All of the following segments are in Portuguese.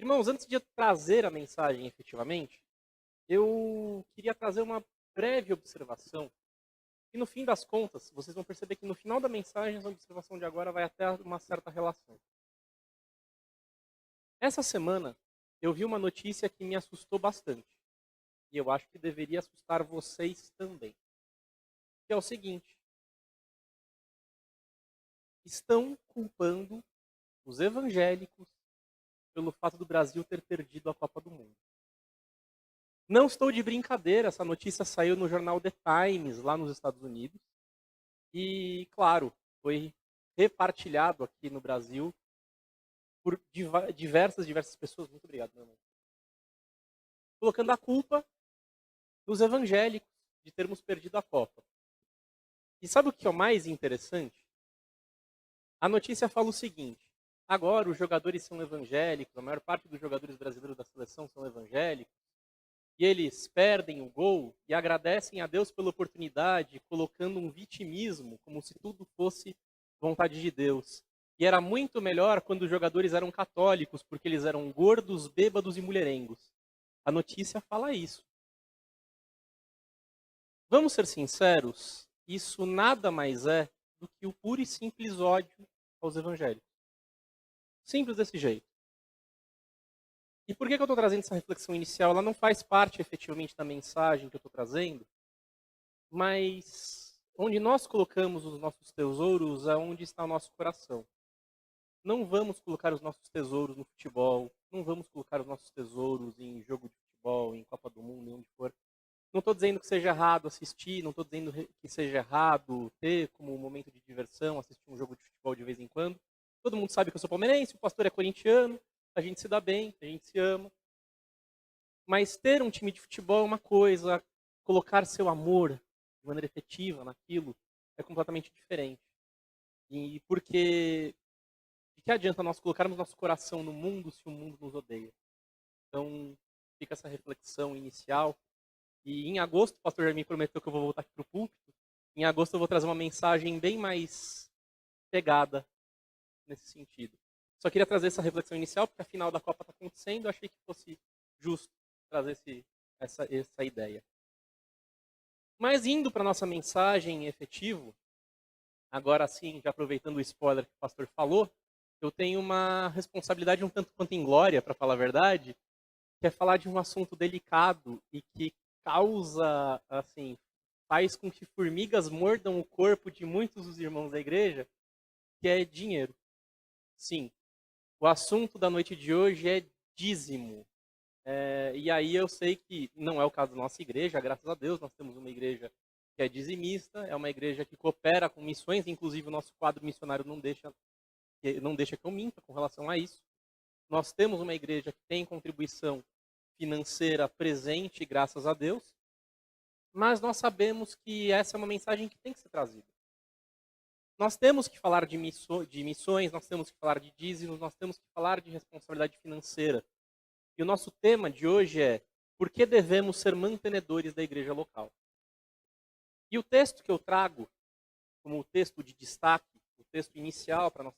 Irmãos, antes de eu trazer a mensagem efetivamente, eu queria trazer uma breve observação. E no fim das contas, vocês vão perceber que no final da mensagem, a observação de agora vai até uma certa relação. Essa semana, eu vi uma notícia que me assustou bastante. E eu acho que deveria assustar vocês também. Que é o seguinte: estão culpando os evangélicos pelo fato do Brasil ter perdido a Copa do Mundo. Não estou de brincadeira, essa notícia saiu no jornal The Times, lá nos Estados Unidos. E, claro, foi repartilhado aqui no Brasil por diversas pessoas. Muito obrigado, meu irmão. Colocando a culpa dos evangélicos de termos perdido a Copa. E sabe o que é o mais interessante? A notícia fala o seguinte: agora os jogadores são evangélicos, a maior parte dos jogadores brasileiros da seleção são evangélicos, e eles perdem o gol e agradecem a Deus pela oportunidade, colocando um vitimismo, como se tudo fosse vontade de Deus. E era muito melhor quando os jogadores eram católicos, porque eles eram gordos, bêbados e mulherengos. A notícia fala isso. Vamos ser sinceros, isso nada mais é do que o puro e simples ódio aos evangélicos. Simples desse jeito. E por que eu estou trazendo essa reflexão inicial? Ela não faz parte efetivamente da mensagem que eu estou trazendo, mas onde nós colocamos os nossos tesouros é onde está o nosso coração. Não vamos colocar os nossos tesouros no futebol, não vamos colocar os nossos tesouros em jogo de futebol, em Copa do Mundo, em onde for. Não estou dizendo que seja errado assistir, não estou dizendo que seja errado ter como um momento de diversão assistir um jogo de futebol de vez em quando. Todo mundo sabe que eu sou palmeirense, o pastor é corintiano, a gente se dá bem, a gente se ama. Mas ter um time de futebol é uma coisa, colocar seu amor de maneira efetiva naquilo é completamente diferente. E porque de que adianta nós colocarmos nosso coração no mundo se o mundo nos odeia? Então, fica essa reflexão inicial. E em agosto, o pastor já me prometeu que eu vou voltar aqui para o púlpito. Em agosto eu vou trazer uma mensagem bem mais pegada nesse sentido. Só queria trazer essa reflexão inicial, porque a final da Copa está acontecendo, eu achei que fosse justo trazer essa ideia. Mas indo para a nossa mensagem em efetivo, agora sim, já aproveitando o spoiler que o pastor falou, eu tenho uma responsabilidade um tanto quanto inglória, para falar a verdade, que é falar de um assunto delicado e que causa, assim, faz com que formigas mordam o corpo de muitos dos irmãos da igreja, que é dinheiro. Sim, o assunto da noite de hoje é dízimo. E aí eu sei que não é o caso da nossa igreja, graças a Deus, nós temos uma igreja que é dizimista, é uma igreja que coopera com missões, inclusive o nosso quadro missionário não deixa que eu minta com relação a isso. Nós temos uma igreja que tem contribuição financeira presente, graças a Deus, mas nós sabemos que essa é uma mensagem que tem que ser trazida. Nós temos que falar de missões, nós temos que falar de dízimos, nós temos que falar de responsabilidade financeira. E o nosso tema de hoje é: por que devemos ser mantenedores da igreja local? E o texto que eu trago como o texto de destaque, o texto inicial para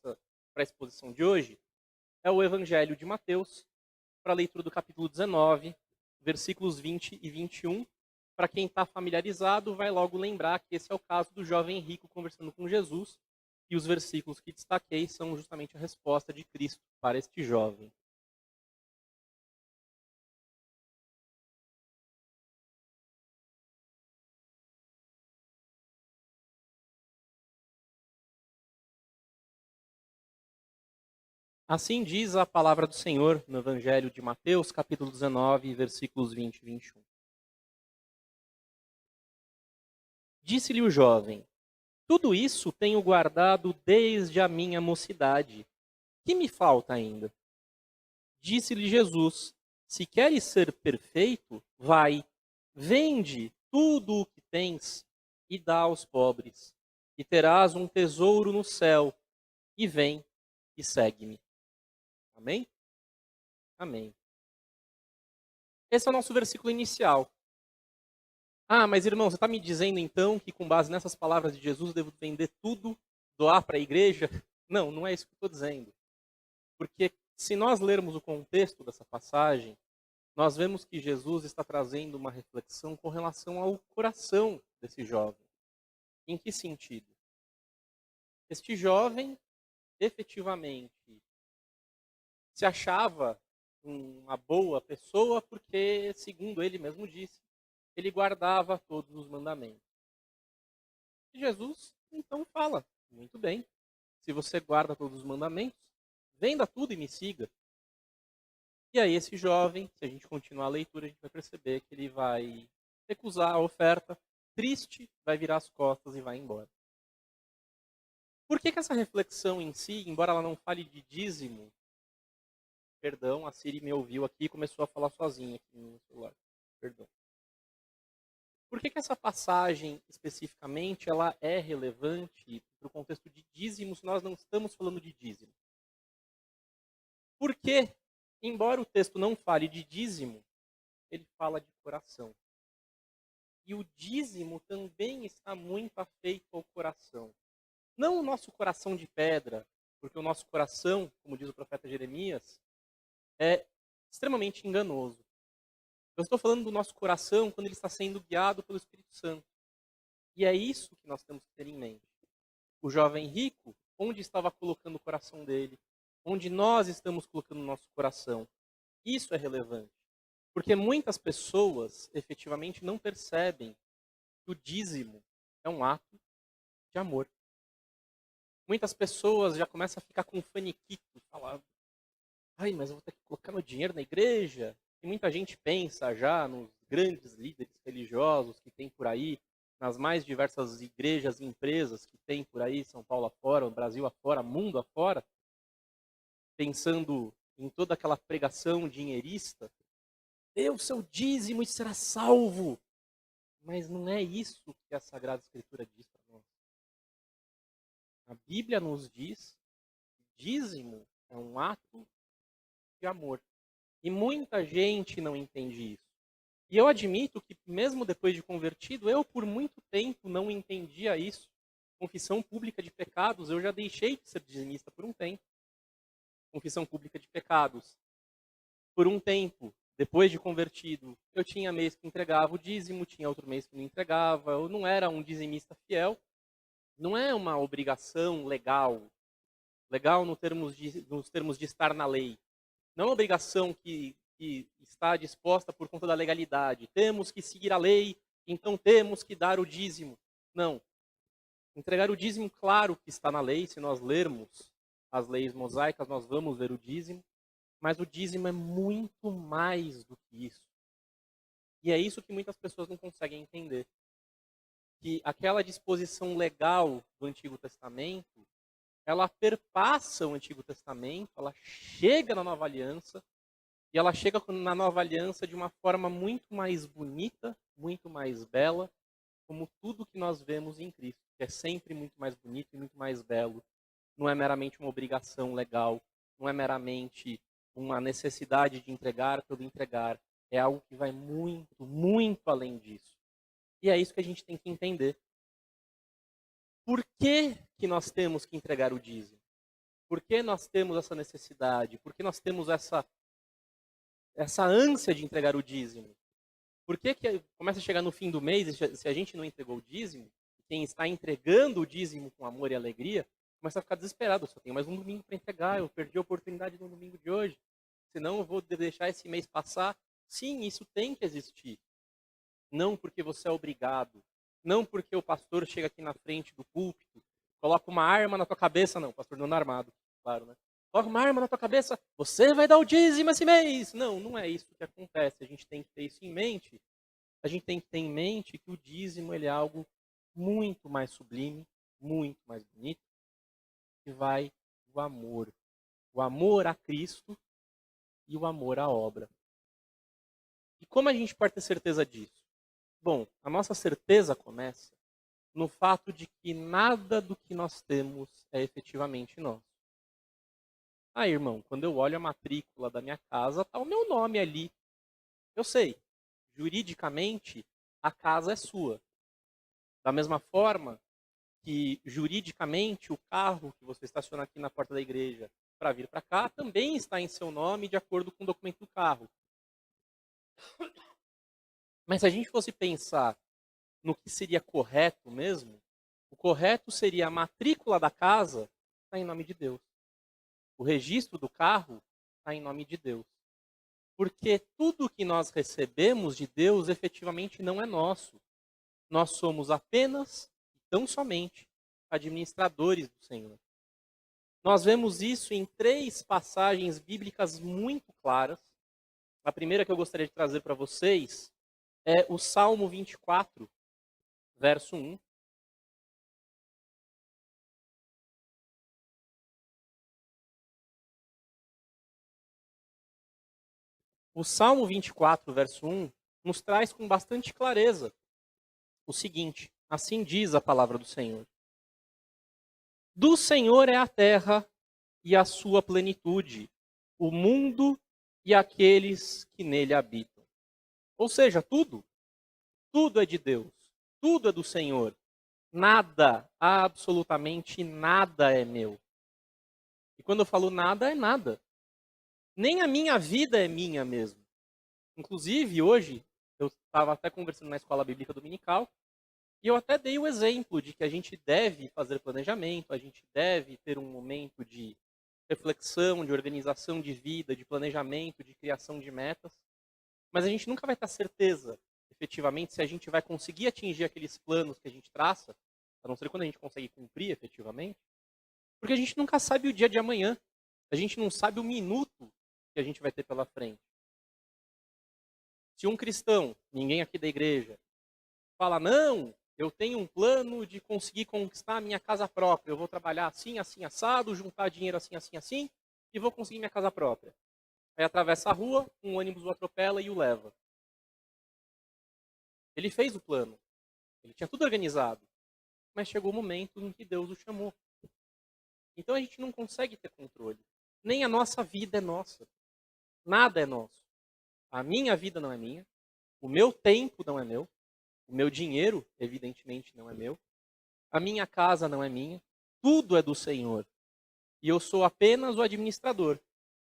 a exposição de hoje, é o Evangelho de Mateus, para a leitura do capítulo 19, versículos 20 e 21. Para quem está familiarizado, vai logo lembrar que esse é o caso do jovem rico conversando com Jesus, e os versículos que destaquei são justamente a resposta de Cristo para este jovem. Assim diz a palavra do Senhor no Evangelho de Mateus, capítulo 19, versículos 20 e 21. Disse-lhe o jovem: tudo isso tenho guardado desde a minha mocidade. Que me falta ainda? Disse-lhe Jesus: se queres ser perfeito, vai, vende tudo o que tens e dá aos pobres, e terás um tesouro no céu, e vem e segue-me. Amém? Amém. Esse é o nosso versículo inicial. Ah, mas irmão, você está me dizendo então que com base nessas palavras de Jesus eu devo vender tudo, doar para a igreja? Não, não é isso que eu estou dizendo. Porque Se nós lermos o contexto dessa passagem, nós vemos que Jesus está trazendo uma reflexão com relação ao coração desse jovem. Em que sentido? Este jovem, efetivamente, se achava uma boa pessoa porque, segundo ele mesmo disse, ele guardava todos os mandamentos. E Jesus, então, fala, muito bem, se você guarda todos os mandamentos, venda tudo e me siga. E aí esse jovem, se a gente continuar a leitura, a gente vai perceber que ele vai recusar a oferta, triste, vai virar as costas e vai embora. Por que essa reflexão em si, embora ela não fale de dízimo, perdão, a Siri me ouviu aqui e começou a falar sozinha aqui no celular, perdão. Por que essa passagem, especificamente, ela é relevante para o contexto de dízimo, se nós não estamos falando de dízimo? Porque, embora o texto não fale de dízimo, ele fala de coração. E o dízimo também está muito afeito ao coração. Não o nosso coração de pedra, porque o nosso coração, como diz o profeta Jeremias, é extremamente enganoso. Eu estou falando do nosso coração quando ele está sendo guiado pelo Espírito Santo. E é isso que nós temos que ter em mente. O jovem rico, onde estava colocando o coração dele? Onde nós estamos colocando o nosso coração? Isso é relevante. Porque muitas pessoas, efetivamente, não percebem que o dízimo é um ato de amor. Muitas pessoas já começam a ficar com faniquito, falar, ai, mas eu vou ter que colocar meu dinheiro na igreja. E muita gente pensa já nos grandes líderes religiosos que tem por aí, nas mais diversas igrejas e empresas que tem por aí, São Paulo afora, Brasil afora, mundo afora, pensando em toda aquela pregação dinheirista, dê o seu dízimo e será salvo. Mas não é isso que a Sagrada Escritura diz para nós. A Bíblia nos diz que dízimo é um ato de amor. E muita gente não entende isso. E eu admito que, mesmo depois de convertido, eu por muito tempo não entendia isso. Confissão pública de pecados, eu já deixei de ser dizimista por um tempo. Confissão pública de pecados. Por um tempo, depois de convertido, eu tinha mês que entregava o dízimo, tinha outro mês que não entregava. Eu não era um dizimista fiel. Não é uma obrigação legal. Legal nos termos de estar na lei. Não é uma obrigação que está disposta por conta da legalidade. Temos que seguir a lei, então temos que dar o dízimo. Não. Entregar o dízimo, claro que está na lei. Se nós lermos as leis mosaicas, nós vamos ver o dízimo. Mas o dízimo é muito mais do que isso. E é isso que muitas pessoas não conseguem entender. Que aquela disposição legal do Antigo Testamento, ela perpassa o Antigo Testamento, ela chega na Nova Aliança, e ela chega na Nova Aliança de uma forma muito mais bonita, muito mais bela, como tudo que nós vemos em Cristo, que é sempre muito mais bonito e muito mais belo. Não é meramente uma obrigação legal, não é meramente uma necessidade de entregar pelo entregar. É algo que vai muito, muito além disso. E é isso que a gente tem que entender. Por que nós temos que entregar o dízimo? Por que nós temos essa necessidade? Por que nós temos essa ânsia de entregar o dízimo? Por que começa a chegar no fim do mês e se a gente não entregou o dízimo, quem está entregando o dízimo com amor e alegria, começa a ficar desesperado. Eu só tenho mais um domingo para entregar, eu perdi a oportunidade no domingo de hoje. Senão eu vou deixar esse mês passar. Sim, isso tem que existir. Não porque você é obrigado. Não porque o pastor chega aqui na frente do púlpito, coloca uma arma na tua cabeça. Não, o pastor não é armado, claro, né? Coloca uma arma na tua cabeça, você vai dar o dízimo esse mês. Não, não é isso que acontece. A gente tem que ter isso em mente. A gente tem que ter em mente que o dízimo ele é algo muito mais sublime, muito mais bonito, que vai do amor. O amor a Cristo e o amor à obra. E como a gente pode ter certeza disso? Bom, a nossa certeza começa no fato de que nada do que nós temos é efetivamente nosso. Ah, irmão, quando eu olho a matrícula da minha casa, está o meu nome ali. Eu sei, juridicamente, a casa é sua. Da mesma forma que, juridicamente, o carro que você estaciona aqui na porta da igreja para vir para cá também está em seu nome de acordo com o documento do carro. Mas se a gente fosse pensar no que seria correto mesmo, o correto seria a matrícula da casa está em nome de Deus. O registro do carro está em nome de Deus. Porque tudo que nós recebemos de Deus efetivamente não é nosso. Nós somos apenas, e tão somente, administradores do Senhor. Nós vemos isso em 3 passagens bíblicas muito claras. A primeira que eu gostaria de trazer para vocês é o Salmo 24, verso 1. O Salmo 24, verso 1, nos traz com bastante clareza o seguinte: assim diz a palavra do Senhor. Do Senhor é a terra e a sua plenitude, o mundo e aqueles que nele habitam. Ou seja, tudo é de Deus, tudo é do Senhor. Nada, absolutamente nada é meu. E quando eu falo nada, é nada. Nem a minha vida é minha mesmo. Inclusive, hoje, eu estava até conversando na escola bíblica dominical, e eu até dei o exemplo de que a gente deve fazer planejamento, a gente deve ter um momento de reflexão, de organização de vida, de planejamento, de criação de metas, mas a gente nunca vai ter certeza, efetivamente, se a gente vai conseguir atingir aqueles planos que a gente traça, a não ser quando a gente consegue cumprir efetivamente, porque a gente nunca sabe o dia de amanhã, a gente não sabe o minuto que a gente vai ter pela frente. Se um cristão, ninguém aqui da igreja, fala, não, eu tenho um plano de conseguir conquistar a minha casa própria, eu vou trabalhar assim, assim, assado, juntar dinheiro assim, assim, assim, e vou conseguir minha casa própria. Aí atravessa a rua, um ônibus o atropela e o leva. Ele fez o plano, ele tinha tudo organizado, mas chegou o momento em que Deus o chamou. Então a gente não consegue ter controle. Nem a nossa vida é nossa. Nada é nosso. A minha vida não é minha, o meu tempo não é meu, o meu dinheiro, evidentemente, não é meu, a minha casa não é minha, tudo é do Senhor. E eu sou apenas o administrador.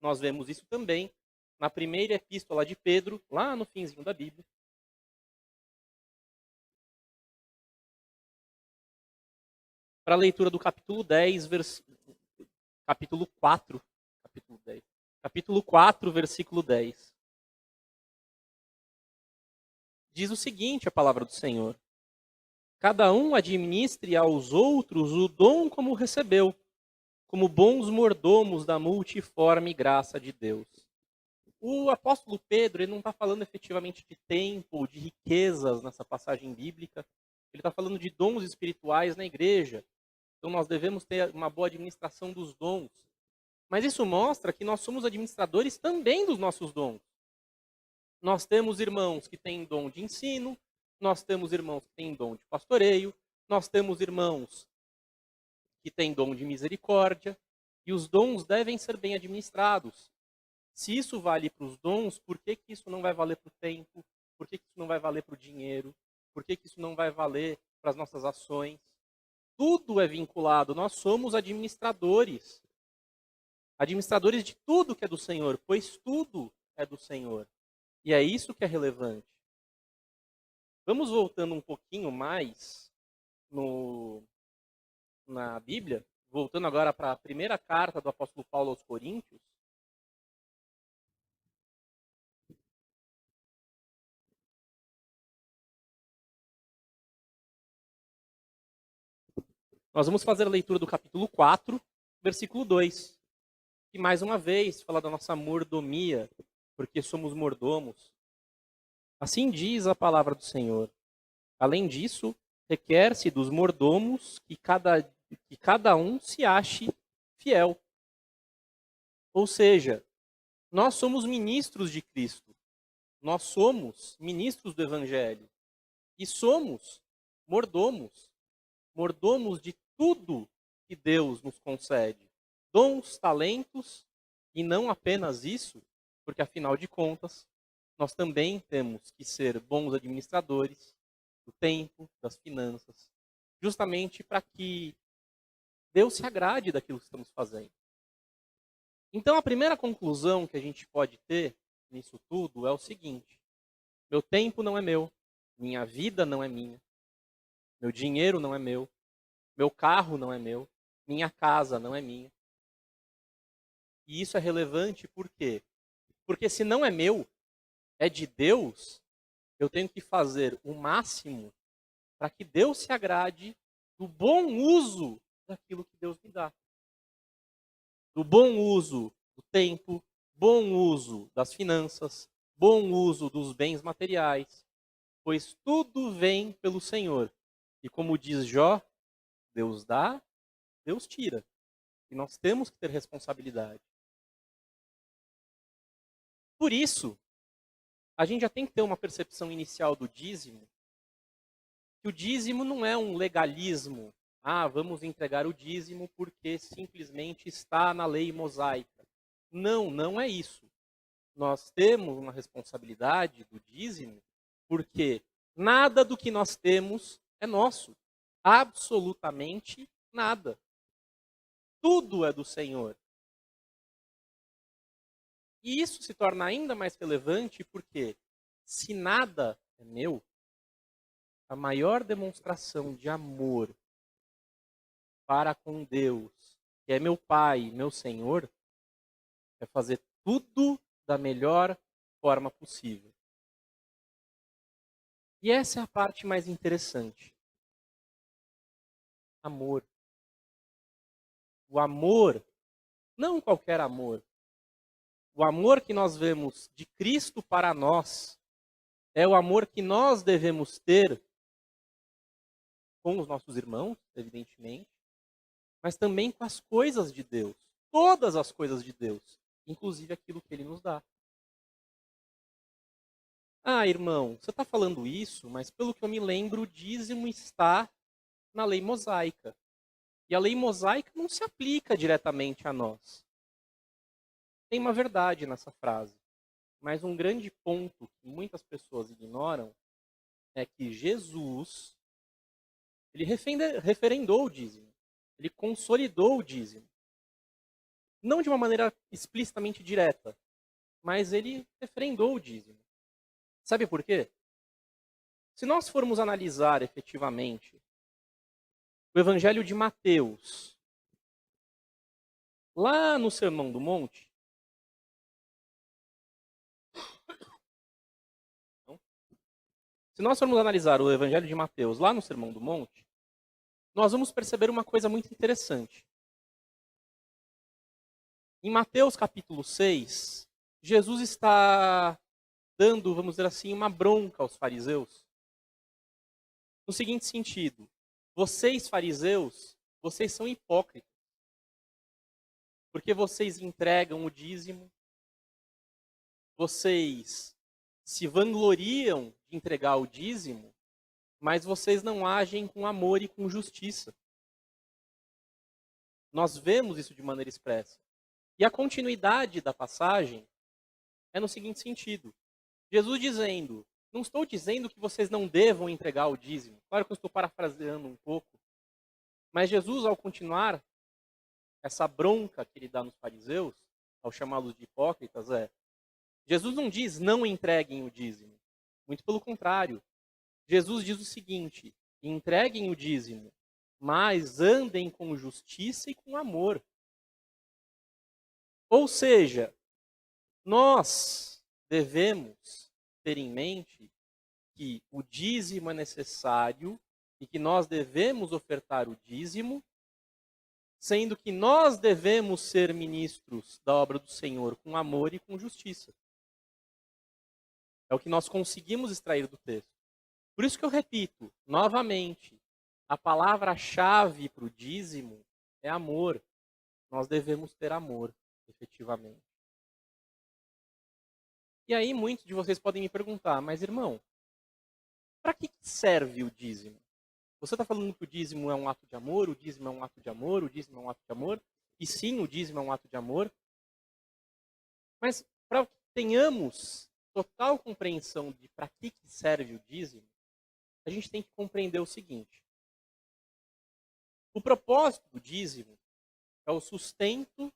Nós vemos isso também na primeira epístola de Pedro, lá no finzinho da Bíblia. Para a leitura do capítulo 10, capítulo 4, capítulo 10. Capítulo 4, versículo 10. Diz o seguinte, a palavra do Senhor: cada um administre aos outros o dom como recebeu, como bons mordomos da multiforme graça de Deus. O apóstolo Pedro ele não está falando efetivamente de tempo ou de riquezas nessa passagem bíblica. Ele está falando de dons espirituais na igreja. Então nós devemos ter uma boa administração dos dons. Mas isso mostra que nós somos administradores também dos nossos dons. Nós temos irmãos que têm dom de ensino, nós temos irmãos que têm dom de pastoreio, nós temos irmãos que têm dom de misericórdia, e os dons devem ser bem administrados. Se isso vale para os dons, por que, que isso não vai valer para o tempo? Por que, que isso não vai valer para o dinheiro? Por que, que isso não vai valer para as nossas ações? Tudo é vinculado, nós somos administradores. Administradores de tudo que é do Senhor, pois tudo é do Senhor. E é isso que é relevante. Vamos voltando um pouquinho mais na Bíblia, voltando agora para a primeira carta do apóstolo Paulo aos Coríntios. Nós vamos fazer a leitura do capítulo 4, versículo 2, que mais uma vez fala da nossa mordomia, porque somos mordomos. Assim diz a palavra do Senhor. Além disso, requer-se dos mordomos que cada um se ache fiel. Ou seja, nós somos ministros de Cristo. Nós somos ministros do Evangelho. E somos mordomos. Mordomos de tudo que Deus nos concede. Dons, talentos, e não apenas isso, porque afinal de contas, nós também temos que ser bons administradores do tempo, das finanças, justamente para que Deus se agrade daquilo que estamos fazendo. Então, a primeira conclusão que a gente pode ter nisso tudo é o seguinte: meu tempo não é meu, minha vida não é minha, meu dinheiro não é meu carro não é meu, minha casa não é minha. E isso é relevante por quê? Porque se não é meu, é de Deus, eu tenho que fazer o máximo para que Deus se agrade do bom uso daquilo que Deus me dá. Do bom uso do tempo, bom uso das finanças, bom uso dos bens materiais, pois tudo vem pelo Senhor. E como diz Jó, Deus dá, Deus tira. E nós temos que ter responsabilidade. Por isso, a gente já tem que ter uma percepção inicial do dízimo, que o dízimo não é um legalismo. Ah, vamos entregar o dízimo porque simplesmente está na lei mosaica. Não, não é isso. Nós temos uma responsabilidade do dízimo porque nada do que nós temos é nosso. Absolutamente nada. Tudo é do Senhor. E isso se torna ainda mais relevante porque se nada é meu, a maior demonstração de amor para com Deus, que é meu Pai, meu Senhor, é fazer tudo da melhor forma possível. E essa é a parte mais interessante. Amor. O amor, não qualquer amor. O amor que nós vemos de Cristo para nós é o amor que nós devemos ter com os nossos irmãos, evidentemente, mas também com as coisas de Deus. Todas as coisas de Deus, inclusive aquilo que Ele nos dá. Ah, irmão, você está falando isso, mas pelo que eu me lembro, o dízimo está na lei mosaica. E a lei mosaica não se aplica diretamente a nós. Tem uma verdade nessa frase, mas um grande ponto que muitas pessoas ignoram é que Jesus, ele referendou o dízimo. Ele consolidou o dízimo. Não de uma maneira explicitamente direta, mas ele referendou o dízimo. Sabe por quê? Se nós formos analisar efetivamente o Evangelho de Mateus, lá no Sermão do Monte, se nós formos analisar o Evangelho de Mateus lá no Sermão do Monte, nós vamos perceber uma coisa muito interessante. Em Mateus capítulo 6, Jesus está dando, vamos dizer assim, uma bronca aos fariseus. No seguinte sentido: vocês, fariseus, vocês são hipócritas. Porque vocês entregam o dízimo, vocês se vangloriam de entregar o dízimo, mas vocês não agem com amor e com justiça. Nós vemos isso de maneira expressa. E a continuidade da passagem é no seguinte sentido: Jesus dizendo, não estou dizendo que vocês não devam entregar o dízimo. Claro que eu estou parafraseando um pouco. Mas Jesus, ao continuar essa bronca que ele dá nos fariseus, ao chamá-los de hipócritas, Jesus não diz não entreguem o dízimo. Muito pelo contrário. Jesus diz o seguinte: entreguem o dízimo, mas andem com justiça e com amor. Ou seja, nós devemos ter em mente que o dízimo é necessário e que nós devemos ofertar o dízimo, sendo que nós devemos ser ministros da obra do Senhor com amor e com justiça. É o que nós conseguimos extrair do texto. Por isso que eu repito, novamente, a palavra-chave para o dízimo é amor. Nós devemos ter amor, efetivamente. E aí muitos de vocês podem me perguntar, mas irmão, para que serve o dízimo? Você está falando que o dízimo é um ato de amor, o dízimo é um ato de amor, o dízimo é um ato de amor? E sim, o dízimo é um ato de amor. Mas para que tenhamos total compreensão de para que serve o dízimo, a gente tem que compreender o seguinte: o propósito do dízimo é o sustento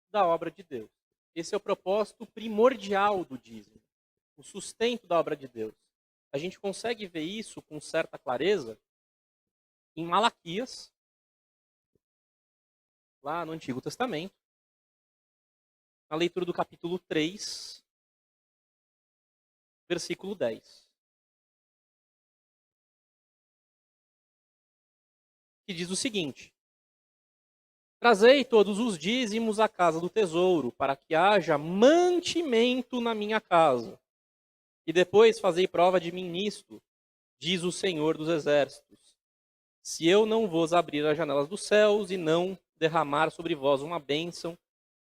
da obra de Deus. Esse é o propósito primordial do dízimo, o sustento da obra de Deus. A gente consegue ver isso com certa clareza em Malaquias, lá no Antigo Testamento, na leitura do capítulo 3, versículo 10. Que diz o seguinte: Trazei todos os dízimos à casa do tesouro, para que haja mantimento na minha casa. E depois fazei prova de mim nisto, diz o Senhor dos Exércitos. Se eu não vos abrir as janelas dos céus e não derramar sobre vós uma bênção,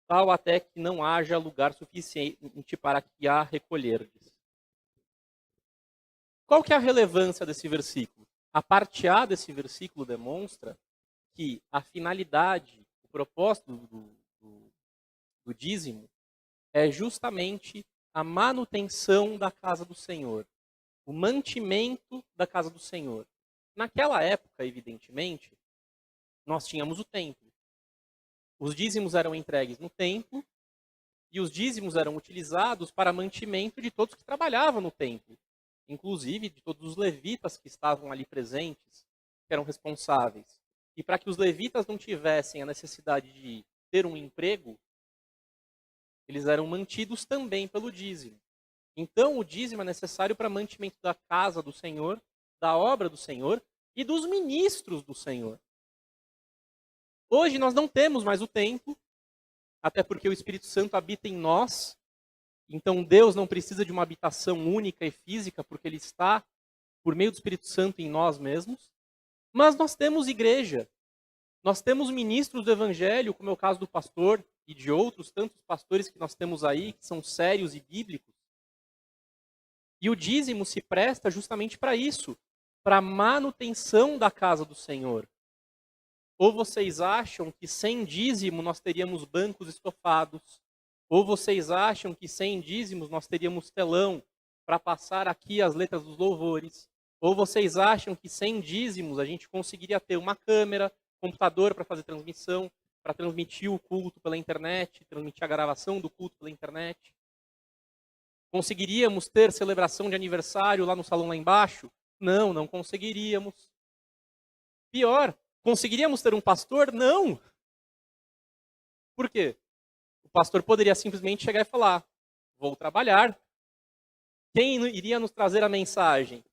tal até que não haja lugar suficiente para que a recolherdes. Qual que é a relevância desse versículo? A parte A desse versículo demonstra que a finalidade, o propósito do dízimo é justamente a manutenção da casa do Senhor, o mantimento da casa do Senhor. Naquela época, evidentemente, nós tínhamos o templo. Os dízimos eram entregues no templo e os dízimos eram utilizados para mantimento de todos que trabalhavam no templo, inclusive de todos os levitas que estavam ali presentes, que eram responsáveis. E para que os levitas não tivessem a necessidade de ter um emprego, eles eram mantidos também pelo dízimo. Então, o dízimo é necessário para mantimento da casa do Senhor, da obra do Senhor e dos ministros do Senhor. Hoje nós não temos mais o templo, até porque o Espírito Santo habita em nós. Então Deus não precisa de uma habitação única e física, porque Ele está por meio do Espírito Santo em nós mesmos. Mas nós temos igreja, nós temos ministros do Evangelho, como é o caso do pastor e de outros tantos pastores que nós temos aí, que são sérios e bíblicos. E o dízimo se presta justamente para isso, para a manutenção da casa do Senhor. Ou vocês acham que sem dízimo nós teríamos bancos estofados? Ou vocês acham que sem dízimos nós teríamos telão para passar aqui as letras dos louvores? Ou vocês acham que sem dízimos a gente conseguiria ter uma câmera, computador para fazer transmissão, para transmitir o culto pela internet, transmitir a gravação do culto pela internet? Conseguiríamos ter celebração de aniversário lá no salão lá embaixo? Não, não conseguiríamos. Pior, conseguiríamos ter um pastor? Não. Por quê? O pastor poderia simplesmente chegar e falar: vou trabalhar. Quem iria nos trazer a mensagem?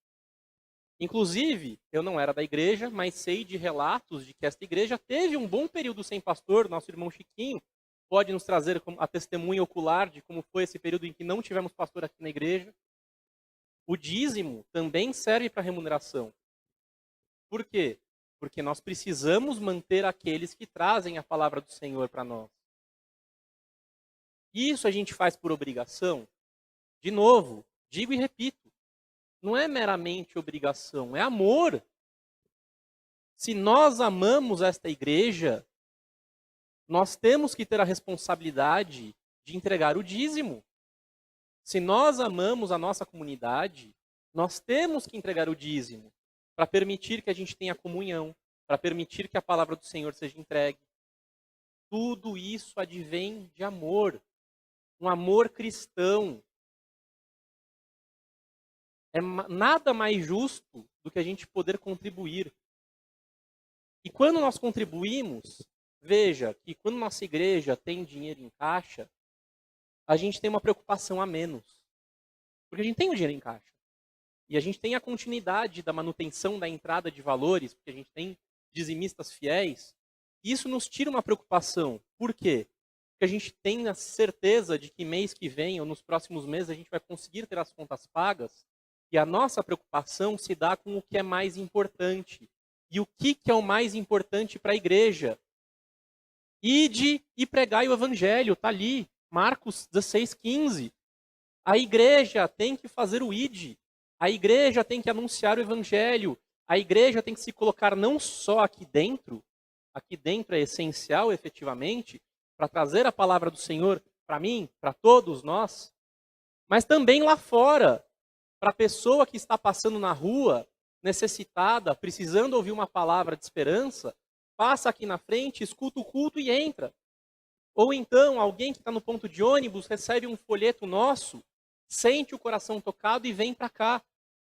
Inclusive, eu não era da igreja, mas sei de relatos de que esta igreja teve um bom período sem pastor. Nosso irmão Chiquinho pode nos trazer a testemunha ocular de como foi esse período em que não tivemos pastor aqui na igreja. O dízimo também serve para remuneração. Por quê? Porque nós precisamos manter aqueles que trazem a palavra do Senhor para nós. Isso a gente faz por obrigação? De novo, digo e repito, não é meramente obrigação, é amor. Se nós amamos esta igreja, nós temos que ter a responsabilidade de entregar o dízimo. Se nós amamos a nossa comunidade, nós temos que entregar o dízimo para permitir que a gente tenha comunhão, para permitir que a palavra do Senhor seja entregue. Tudo isso advém de amor, um amor cristão. É nada mais justo do que a gente poder contribuir. E quando nós contribuímos, veja que quando nossa igreja tem dinheiro em caixa, a gente tem uma preocupação a menos. Porque a gente tem o dinheiro em caixa. E a gente tem a continuidade da manutenção da entrada de valores, porque a gente tem dizimistas fiéis. E isso nos tira uma preocupação. Por quê? Porque a gente tem a certeza de que mês que vem, ou nos próximos meses, a gente vai conseguir ter as contas pagas. E a nossa preocupação se dá com o que é mais importante. E o que é o mais importante para a igreja? Ide e pregai o evangelho, está ali, Marcos 16:15. A igreja tem que fazer o ide. A igreja tem que anunciar o evangelho. A igreja tem que se colocar não só aqui dentro é essencial efetivamente, para trazer a palavra do Senhor para mim, para todos nós, mas também lá fora, para a pessoa que está passando na rua, necessitada, precisando ouvir uma palavra de esperança, passa aqui na frente, escuta o culto e entra. Ou então, alguém que está no ponto de ônibus recebe um folheto nosso, sente o coração tocado e vem para cá.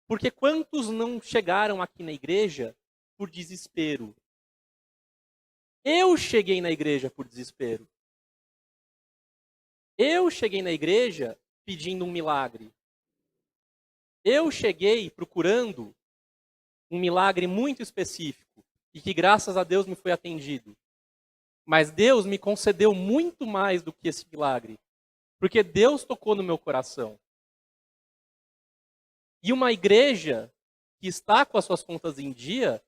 Porque quantos não chegaram aqui na igreja por desespero? Eu cheguei na igreja por desespero. Eu cheguei na igreja pedindo um milagre. Eu cheguei procurando um milagre muito específico e que, graças a Deus, me foi atendido. Mas Deus me concedeu muito mais do que esse milagre, porque Deus tocou no meu coração. E uma igreja que está com as suas contas em dia,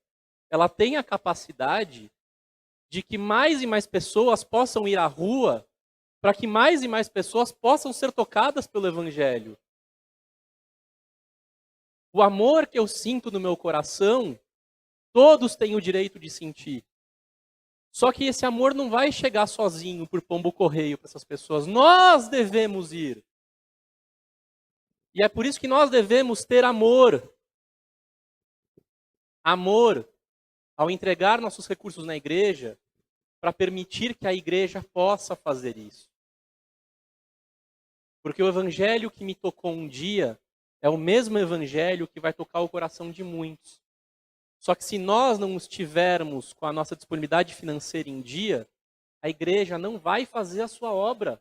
ela tem a capacidade de que mais e mais pessoas possam ir à rua, para que mais e mais pessoas possam ser tocadas pelo Evangelho. O amor que eu sinto no meu coração, todos têm o direito de sentir. Só que esse amor não vai chegar sozinho por pombo correio para essas pessoas. Nós devemos ir. E é por isso que nós devemos ter amor. Amor ao entregar nossos recursos na igreja para permitir que a igreja possa fazer isso. Porque o evangelho que me tocou um dia é o mesmo evangelho que vai tocar o coração de muitos. Só que se nós não estivermos com a nossa disponibilidade financeira em dia, a igreja não vai fazer a sua obra.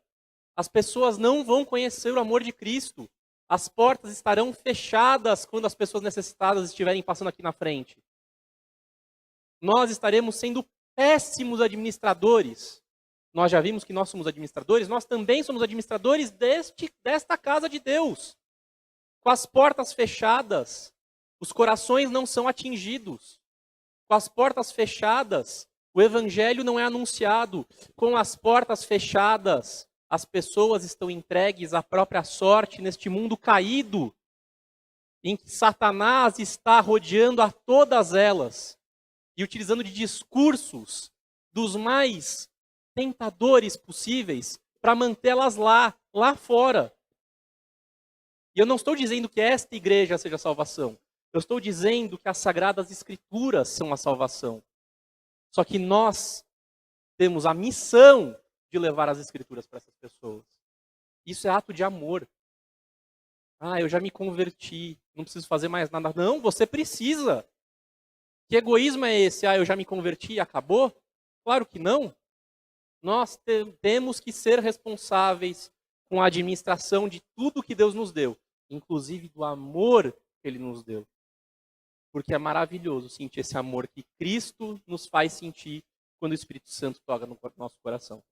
As pessoas não vão conhecer o amor de Cristo. As portas estarão fechadas quando as pessoas necessitadas estiverem passando aqui na frente. Nós estaremos sendo péssimos administradores. Nós já vimos que nós somos administradores, nós também somos administradores desta casa de Deus. Com as portas fechadas, os corações não são atingidos. Com as portas fechadas, o evangelho não é anunciado. Com as portas fechadas, as pessoas estão entregues à própria sorte neste mundo caído, em que Satanás está rodeando a todas elas e utilizando de discursos dos mais tentadores possíveis para mantê-las lá fora. E eu não estou dizendo que esta igreja seja a salvação. Eu estou dizendo que as Sagradas Escrituras são a salvação. Só que nós temos a missão de levar as Escrituras para essas pessoas. Isso é ato de amor. Ah, eu já me converti, não preciso fazer mais nada. Não, você precisa. Que egoísmo é esse? Ah, eu já me converti e acabou? Claro que não. Nós temos que ser responsáveis com a administração de tudo que Deus nos deu, inclusive do amor que Ele nos deu. Porque é maravilhoso sentir esse amor que Cristo nos faz sentir quando o Espírito Santo toca no nosso coração.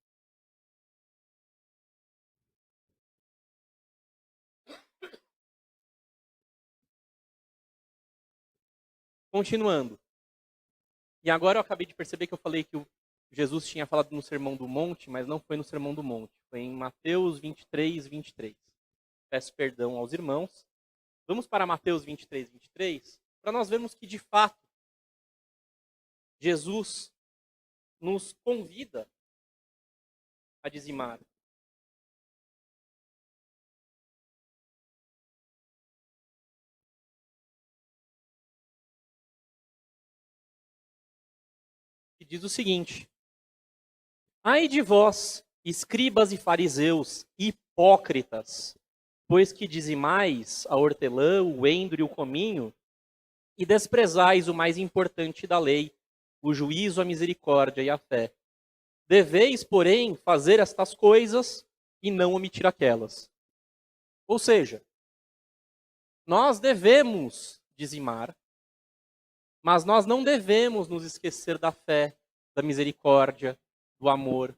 Continuando. E agora eu acabei de perceber que eu falei que Jesus tinha falado no Sermão do Monte, mas não foi no Sermão do Monte. Foi em Mateus 23, 23. Peço perdão aos irmãos. Vamos para Mateus 23, 23, para nós vermos que, de fato, Jesus nos convida a dizimar. E diz o seguinte: ai de vós, escribas e fariseus, hipócritas, pois que dizimais a hortelã, o endro e o cominho, e desprezais o mais importante da lei, o juízo, a misericórdia e a fé. Deveis, porém, fazer estas coisas e não omitir aquelas. Ou seja, nós devemos dizimar, mas nós não devemos nos esquecer da fé, da misericórdia, do amor.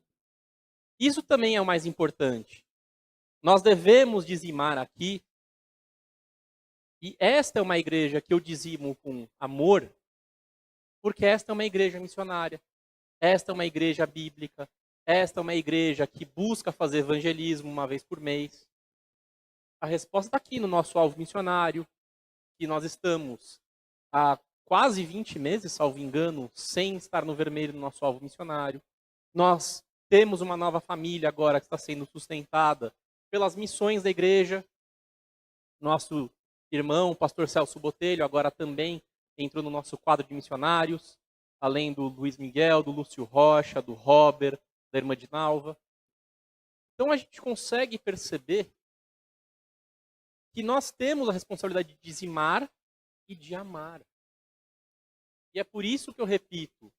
Isso também é o mais importante. Nós devemos dizimar aqui, e esta é uma igreja que eu dizimo com amor, porque esta é uma igreja missionária, esta é uma igreja bíblica, esta é uma igreja que busca fazer evangelismo uma vez por mês. A resposta está aqui no nosso alvo missionário, que nós estamos há quase 20 meses, salvo engano, sem estar no vermelho no nosso alvo missionário. Nós temos uma nova família agora que está sendo sustentada pelas missões da igreja. Nosso irmão, o pastor Celso Botelho, agora também entrou no nosso quadro de missionários, além do Luiz Miguel, do Lúcio Rocha, do Robert, da irmã Dinalva. Então a gente consegue perceber que nós temos a responsabilidade de dizimar e de amar. E é por isso que eu repito,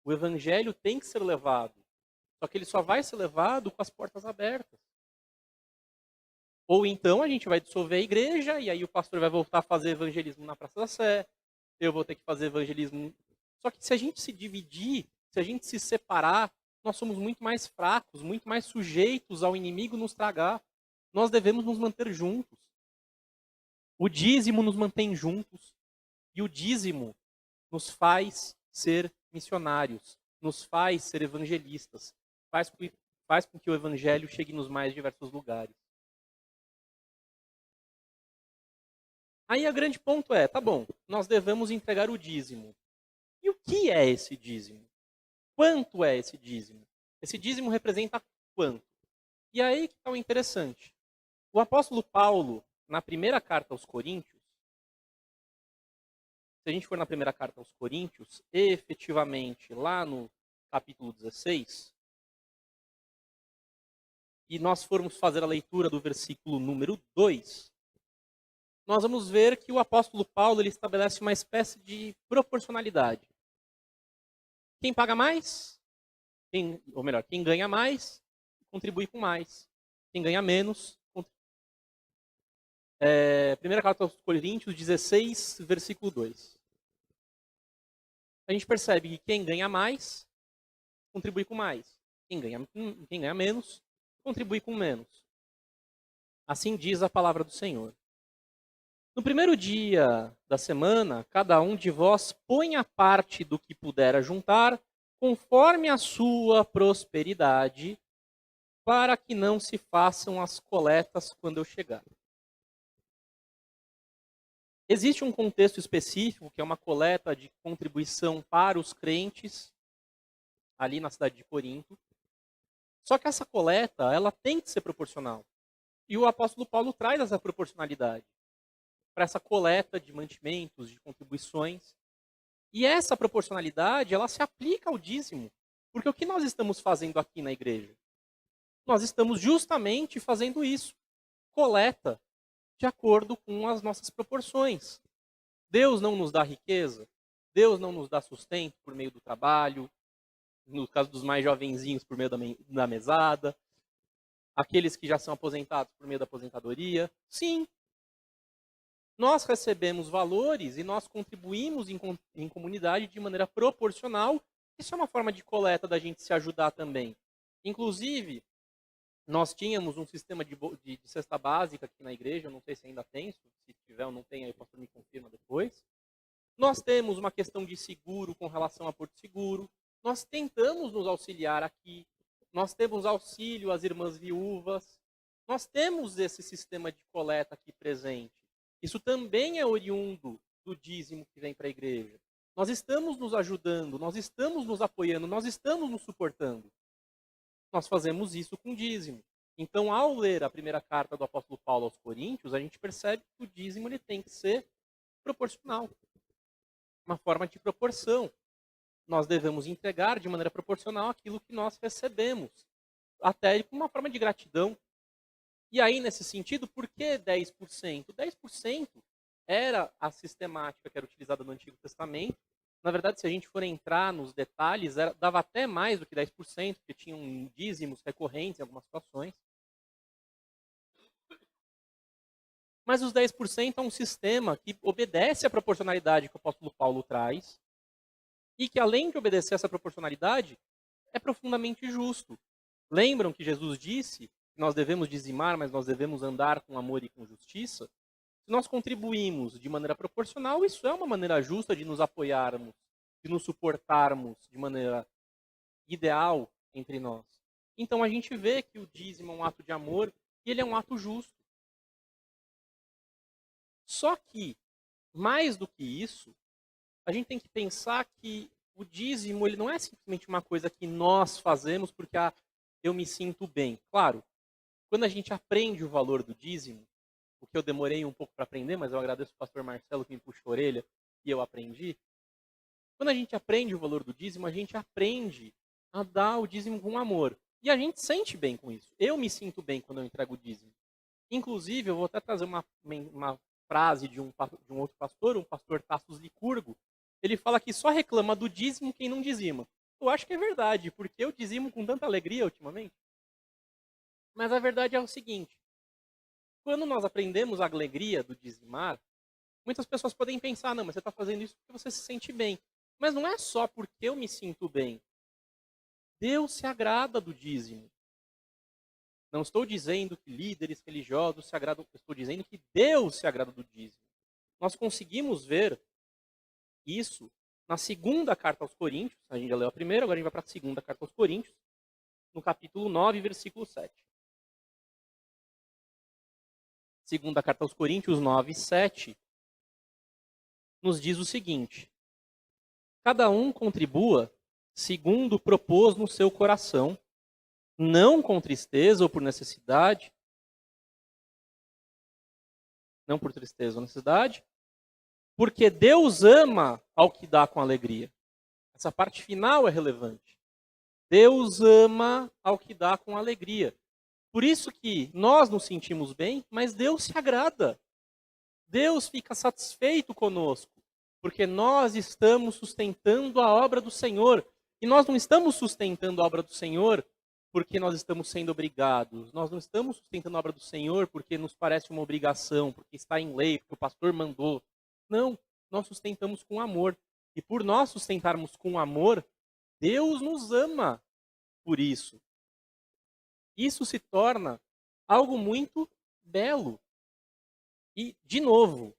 o evangelho tem que ser levado. Só que ele só vai ser levado com as portas abertas. Ou então a gente vai dissolver a igreja e aí o pastor vai voltar a fazer evangelismo na Praça da Sé. Eu vou ter que fazer evangelismo. Só que se a gente se dividir, se a gente se separar, nós somos muito mais fracos, muito mais sujeitos ao inimigo nos tragar. Nós devemos nos manter juntos. O dízimo nos mantém juntos. E o dízimo nos faz ser missionários, nos faz ser evangelistas, faz com que o evangelho chegue nos mais diversos lugares. Aí o grande ponto é, tá bom, nós devemos entregar o dízimo. E o que é esse dízimo? Quanto é esse dízimo? Esse dízimo representa quanto? E aí que está o interessante. O apóstolo Paulo, na primeira carta aos Coríntios, se a gente for na primeira carta aos Coríntios, efetivamente lá no capítulo 16, e nós formos fazer a leitura do versículo número 2, nós vamos ver que o apóstolo Paulo ele estabelece uma espécie de proporcionalidade. Quem paga mais, ou melhor, quem ganha mais, contribui com mais. Quem ganha menos, primeira carta aos Coríntios 16, versículo 2. A gente percebe que quem ganha mais, contribui com mais. Quem ganha menos, contribui com menos. Assim diz a palavra do Senhor. No primeiro dia da semana, cada um de vós põe a parte do que puder ajuntar, conforme a sua prosperidade, para que não se façam as coletas quando eu chegar. Existe um contexto específico, que é uma coleta de contribuição para os crentes, ali na cidade de Corinto. Só que essa coleta, ela tem que ser proporcional. E o apóstolo Paulo traz essa proporcionalidade para essa coleta de mantimentos, de contribuições. E essa proporcionalidade, ela se aplica ao dízimo. Porque o que nós estamos fazendo aqui na igreja? Nós estamos justamente fazendo isso. Coleta de acordo com as nossas proporções. Deus não nos dá riqueza, Deus não nos dá sustento por meio do trabalho, no caso dos mais jovenzinhos por meio da mesada, aqueles que já são aposentados por meio da aposentadoria. Sim, nós recebemos valores e nós contribuímos em comunidade de maneira proporcional. Isso é uma forma de coleta da gente se ajudar também. Inclusive, nós tínhamos um sistema de cesta básica aqui na igreja, eu não sei se ainda tem, se tiver ou não tem, aí o pastor me confirma depois. Nós temos uma questão de seguro com relação a Porto Seguro. Nós tentamos nos auxiliar aqui. Nós temos auxílio às irmãs viúvas. Nós temos esse sistema de coleta aqui presente. Isso também é oriundo do dízimo que vem para a igreja. Nós estamos nos ajudando, nós estamos nos apoiando, nós estamos nos suportando. Nós fazemos isso com dízimo. Então, ao ler a primeira carta do apóstolo Paulo aos Coríntios, a gente percebe que o dízimo ele tem que ser proporcional. Uma forma de proporção. Nós devemos entregar de maneira proporcional aquilo que nós recebemos. Até com uma forma de gratidão. E aí, nesse sentido, por que 10%? 10% era a sistemática que era utilizada no Antigo Testamento. Na verdade, se a gente for entrar nos detalhes, dava até mais do que 10%, porque tinham dízimos recorrentes em algumas situações. Mas os 10% é um sistema que obedece à proporcionalidade que o apóstolo Paulo traz e que, além de obedecer essa proporcionalidade, é profundamente justo. Lembram que Jesus disse que nós devemos dizimar, mas nós devemos andar com amor e com justiça? Se nós contribuímos de maneira proporcional, isso é uma maneira justa de nos apoiarmos, de nos suportarmos de maneira ideal entre nós. Então a gente vê que o dízimo é um ato de amor e ele é um ato justo. Só que, mais do que isso, a gente tem que pensar que o dízimo ele não é simplesmente uma coisa que nós fazemos porque eu me sinto bem. Claro, quando a gente aprende o valor do dízimo, o que eu demorei um pouco para aprender, mas eu agradeço o pastor Marcelo que me puxou a orelha e eu aprendi. Quando a gente aprende o valor do dízimo, a gente aprende a dar o dízimo com amor. E a gente sente bem com isso. Eu me sinto bem quando eu entrego o dízimo. Inclusive, eu vou até trazer uma frase de um outro pastor, um pastor Tassos Licurgo. Ele fala que só reclama do dízimo quem não dizima. Eu acho que é verdade, porque eu dizimo com tanta alegria ultimamente. Mas a verdade é o seguinte: quando nós aprendemos a alegria do dizimar, muitas pessoas podem pensar, não, mas você está fazendo isso porque você se sente bem. Mas não é só porque eu me sinto bem. Deus se agrada do dízimo. Não estou dizendo que líderes religiosos se agradam, estou dizendo que Deus se agrada do dízimo. Nós conseguimos ver isso na segunda carta aos Coríntios, a gente já leu a primeira, agora a gente vai para a segunda carta aos Coríntios, no capítulo 9, versículo 7. Segunda carta aos Coríntios 9, 7, nos diz o seguinte: cada um contribua segundo propôs no seu coração, não com tristeza ou por necessidade, não por tristeza ou necessidade, porque Deus ama ao que dá com alegria. Essa parte final é relevante. Deus ama ao que dá com alegria. Por isso que nós nos sentimos bem, mas Deus se agrada. Deus fica satisfeito conosco, porque nós estamos sustentando a obra do Senhor. E nós não estamos sustentando a obra do Senhor porque nós estamos sendo obrigados. Nós não estamos sustentando a obra do Senhor porque nos parece uma obrigação, porque está em lei, porque o pastor mandou. Não, nós sustentamos com amor. E por nós sustentarmos com amor, Deus nos ama por isso. Isso se torna algo muito belo. E, de novo,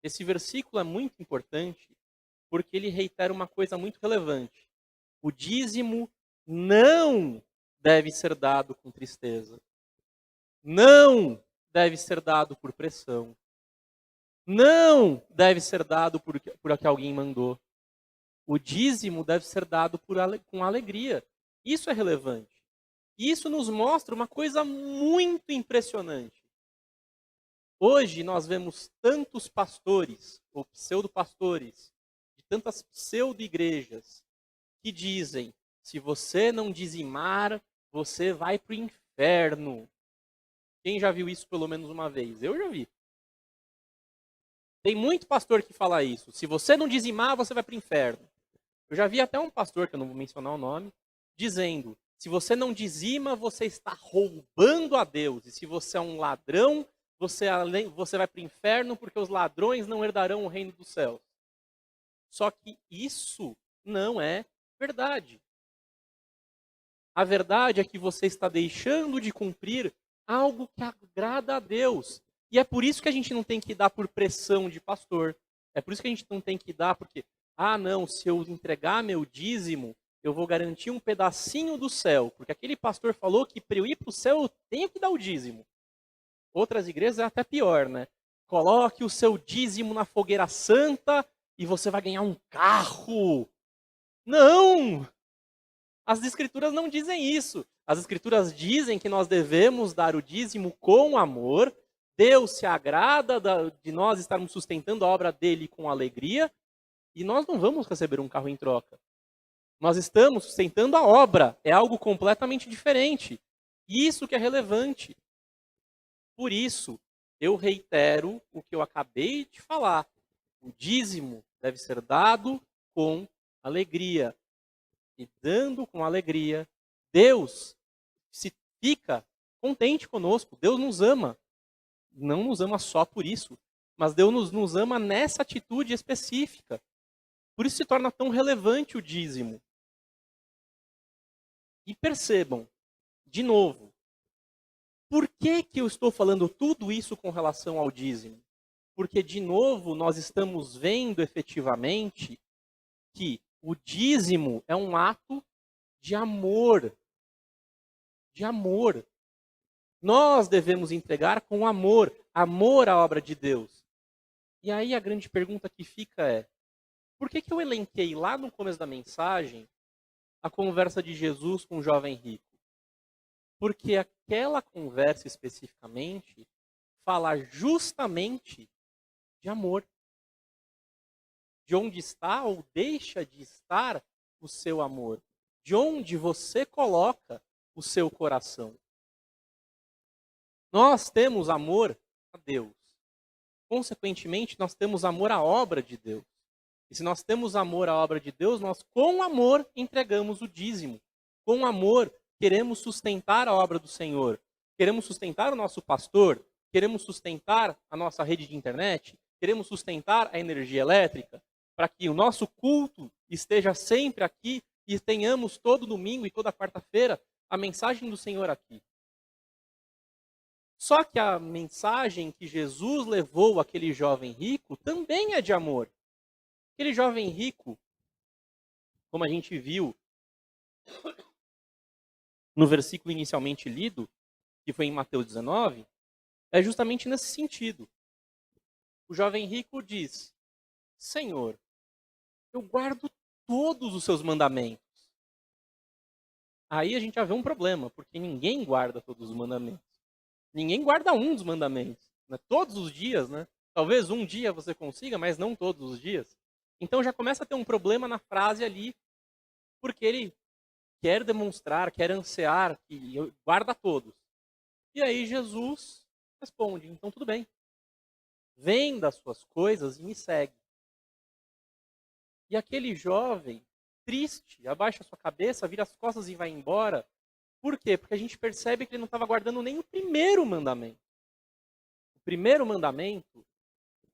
esse versículo é muito importante porque ele reitera uma coisa muito relevante. O dízimo não deve ser dado com tristeza. Não deve ser dado por pressão. Não deve ser dado por que alguém mandou. O dízimo deve ser dado com alegria. Isso é relevante. Isso nos mostra uma coisa muito impressionante. Hoje nós vemos tantos pastores, ou pseudo-pastores, de tantas pseudo-igrejas, que dizem, se você não dizimar, você vai para o inferno. Quem já viu isso pelo menos uma vez? Eu já vi. Tem muito pastor que fala isso. Se você não dizimar, você vai para o inferno. Eu já vi até um pastor, que eu não vou mencionar o nome, dizendo, se você não dizima, você está roubando a Deus. E se você é um ladrão, você vai para o inferno porque os ladrões não herdarão o reino dos céus. Só que isso não é verdade. A verdade é que você está deixando de cumprir algo que agrada a Deus. E é por isso que a gente não tem que dar por pressão de pastor. É por isso que a gente não tem que dar porque, não, se eu entregar meu dízimo, eu vou garantir um pedacinho do céu. Porque aquele pastor falou que para eu ir para o céu eu tenho que dar o dízimo. Outras igrejas é até pior, né? Coloque o seu dízimo na fogueira santa e você vai ganhar um carro. Não! As escrituras não dizem isso. As escrituras dizem que nós devemos dar o dízimo com amor. Deus se agrada de nós estarmos sustentando a obra dele com alegria. E nós não vamos receber um carro em troca. Nós estamos sustentando a obra. É algo completamente diferente. Isso que é relevante. Por isso, eu reitero o que eu acabei de falar. O dízimo deve ser dado com alegria. E dando com alegria, Deus fica contente conosco. Deus nos ama. Não nos ama só por isso, mas Deus nos ama nessa atitude específica. Por isso se torna tão relevante o dízimo. E percebam, de novo, por que eu estou falando tudo isso com relação ao dízimo? Porque, de novo, nós estamos vendo efetivamente que o dízimo é um ato de amor. De amor. Nós devemos entregar com amor. Amor à obra de Deus. E aí a grande pergunta que fica é, por que eu elenquei lá no começo da mensagem a conversa de Jesus com o jovem rico? Porque aquela conversa especificamente fala justamente de amor. De onde está ou deixa de estar o seu amor. De onde você coloca o seu coração? Nós temos amor a Deus. Consequentemente, nós temos amor à obra de Deus. E se nós temos amor à obra de Deus, nós com amor entregamos o dízimo. Com amor queremos sustentar a obra do Senhor. Queremos sustentar o nosso pastor, queremos sustentar a nossa rede de internet, queremos sustentar a energia elétrica, para que o nosso culto esteja sempre aqui e tenhamos todo domingo e toda quarta-feira a mensagem do Senhor aqui. Só que a mensagem que Jesus levou àquele jovem rico também é de amor. Aquele jovem rico, como a gente viu no versículo inicialmente lido, que foi em Mateus 19, é justamente nesse sentido. O jovem rico diz: Senhor, eu guardo todos os seus mandamentos. Aí a gente já vê um problema, porque ninguém guarda todos os mandamentos. Ninguém guarda um dos mandamentos. Né? Todos os dias, né? Talvez um dia você consiga, mas não todos os dias. Então já começa a ter um problema na frase ali, porque ele quer demonstrar, quer ansiar que guarda todos. E aí Jesus responde: então tudo bem. Venda as suas coisas e me segue. E aquele jovem, triste, abaixa a sua cabeça, vira as costas e vai embora. Por quê? Porque a gente percebe que ele não estava guardando nem o primeiro mandamento. O primeiro mandamento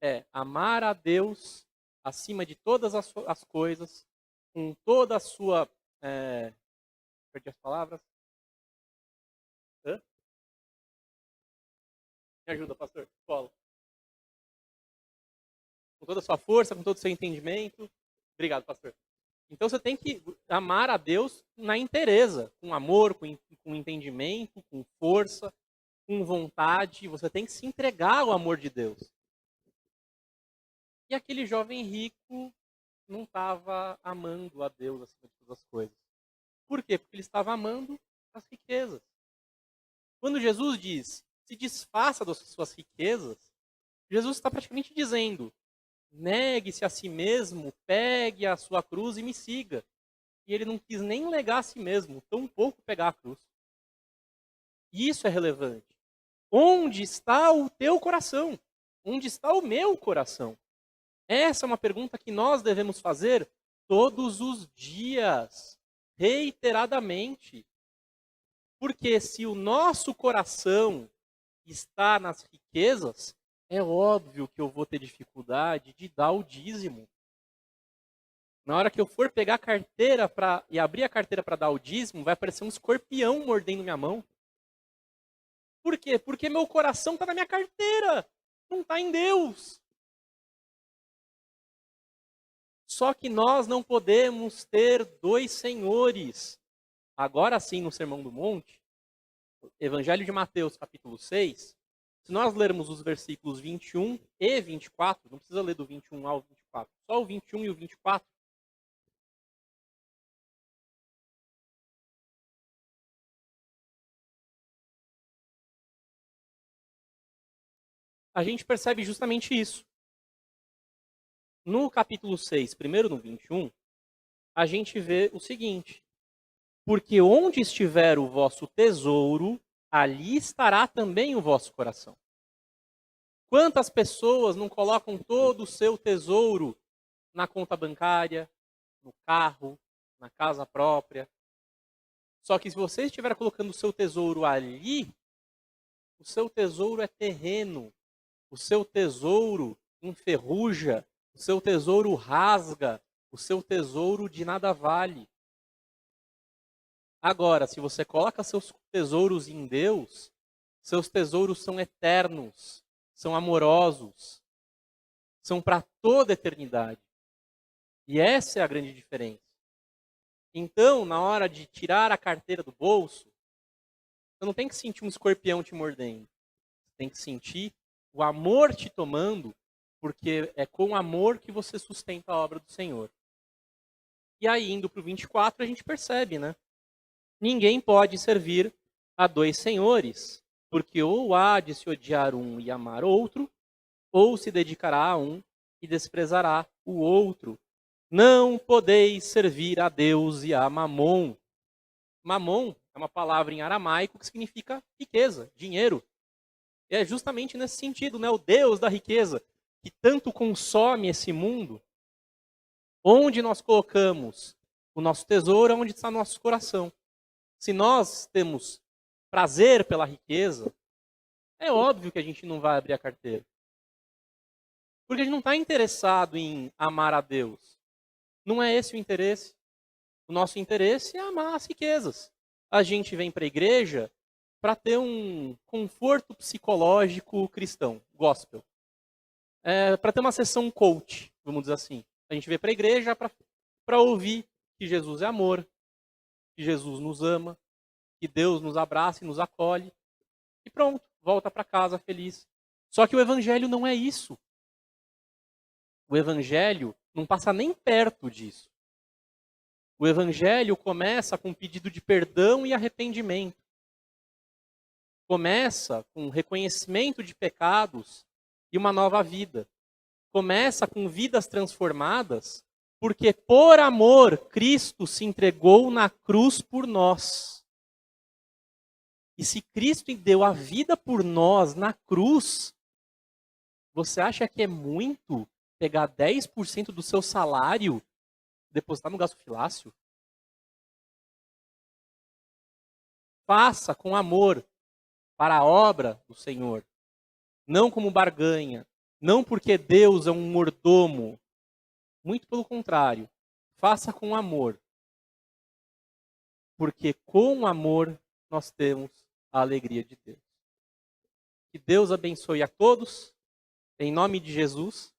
é amar a Deus acima de todas as coisas, com toda a sua... Perdi as palavras? Hã? Me ajuda, pastor. Escola. Com toda a sua força, com todo o seu entendimento. Obrigado, pastor. Então você tem que amar a Deus na inteireza, com amor, com entendimento, com força, com vontade. Você tem que se entregar ao amor de Deus. E aquele jovem rico não estava amando a Deus acima de todas as coisas. Por quê? Porque ele estava amando as riquezas. Quando Jesus diz, se desfaça das suas riquezas, Jesus está praticamente dizendo, negue-se a si mesmo, pegue a sua cruz e me siga. E ele não quis nem negar a si mesmo, tampouco pegar a cruz. E isso é relevante. Onde está o teu coração? Onde está o meu coração? Essa é uma pergunta que nós devemos fazer todos os dias, reiteradamente. Porque se o nosso coração está nas riquezas, é óbvio que eu vou ter dificuldade de dar o dízimo. Na hora que eu for pegar a carteira e abrir a carteira para dar o dízimo, vai aparecer um escorpião mordendo minha mão. Por quê? Porque meu coração está na minha carteira, não está em Deus. Só que nós não podemos ter dois senhores. Agora sim, no Sermão do Monte, Evangelho de Mateus, capítulo 6, se nós lermos os versículos 21 e 24, não precisa ler do 21 ao 24, só o 21 e o 24, a gente percebe justamente isso. No capítulo 6, primeiro no 21, a gente vê o seguinte: porque onde estiver o vosso tesouro, ali estará também o vosso coração. Quantas pessoas não colocam todo o seu tesouro na conta bancária, no carro, na casa própria? Só que se você estiver colocando o seu tesouro ali, o seu tesouro é terreno, o seu tesouro enferruja, o seu tesouro rasga, o seu tesouro de nada vale. Agora, se você coloca seus tesouros em Deus, seus tesouros são eternos, são amorosos, são para toda a eternidade. E essa é a grande diferença. Então, na hora de tirar a carteira do bolso, você não tem que sentir um escorpião te mordendo. Você tem que sentir o amor te tomando, porque é com amor que você sustenta a obra do Senhor. E aí, indo para o 24, a gente percebe, né? Ninguém pode servir a dois senhores, porque ou há de se odiar um e amar outro, ou se dedicará a um e desprezará o outro. Não podeis servir a Deus e a Mamon. Mamon É uma palavra em aramaico que significa riqueza, dinheiro. E é justamente nesse sentido, né? O Deus da riqueza, que tanto consome esse mundo, onde nós colocamos o nosso tesouro, é onde está nosso coração. Se nós temos prazer pela riqueza, é óbvio que a gente não vai abrir a carteira. Porque a gente não está interessado em amar a Deus. Não é esse o interesse. O nosso interesse é amar as riquezas. A gente vem para a igreja para ter um conforto psicológico cristão, gospel. Para ter uma sessão coach, vamos dizer assim. A gente vem para a igreja para ouvir que Jesus é amor, que Jesus nos ama, que Deus nos abraça e nos acolhe. E pronto, volta para casa feliz. Só que o evangelho não é isso. O evangelho não passa nem perto disso. O evangelho começa com um pedido de perdão e arrependimento. Começa com reconhecimento de pecados e uma nova vida. Começa com vidas transformadas, porque por amor Cristo se entregou na cruz por nós. E se Cristo deu a vida por nós na cruz, você acha que é muito pegar 10% do seu salário e depositar no gasofilácio? Faça com amor para a obra do Senhor, não como barganha, não porque Deus é um mordomo, muito pelo contrário, faça com amor, porque com amor nós temos a alegria de Deus. Que Deus abençoe a todos, em nome de Jesus.